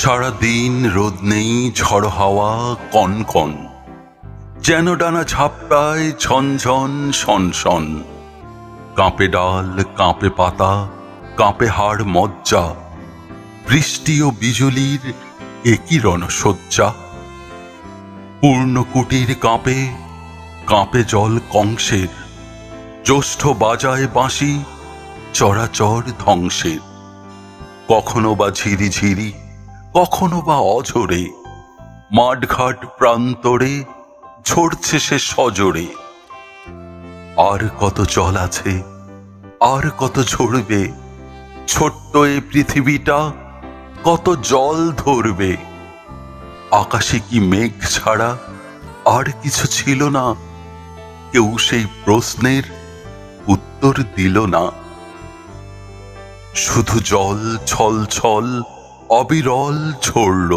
সারাদিন রোদ নেই, ঝড় হাওয়া কনকন, যেন ডানা ঝাপটায় ঝনঝন শনশন। কাঁপে ডাল, কাঁপে পাতা, কাঁপে হাড় মজ্জা, বৃষ্টি ও বিজুলির একই রণসজ্জা। পূর্ণ কুটির কাঁপে, কাঁপে জল কংসের, জ্যৈষ্ঠ বাজায় বাঁশি, চরাচর ধ্বংসের। কখনো বা ঝিরিঝিরি, কখনো বা অঝরে, মাঠঘাট প্রান্তরে ঝরছে সে সজোরে। আর কত জল আছে, আর কত ঝরবে, ছোট্ট এ পৃথিবীটা কত জল ধরবে। আকাশে কি মেঘ ছাড়া আর কিছু ছিল না? কেউ সেই প্রশ্নের উত্তর দিল না। শুধু জল ছল ছল অবিরল ঝরল,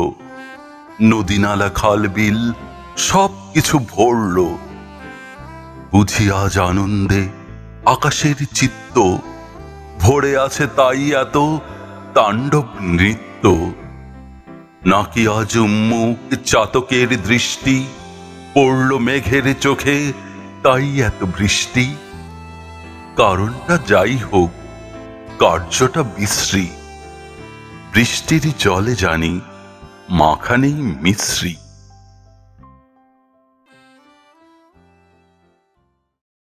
নদী নালা খাল বিল সব কিছু ভরল। বুঝি আজ আনন্দে আকাশের চিত্ত ভরে আছে, তাই এত তাণ্ডব নৃত্য। নাকি আজ উন্মুখ চাতকের দৃষ্টি পড়ল মেঘের চোখে, তাই এত বৃষ্টি? কারণটা যাই হোক, কার্যটা বিশ্রী। বৃষ্টির জলে জানি মাখা নেই মিশ্রি।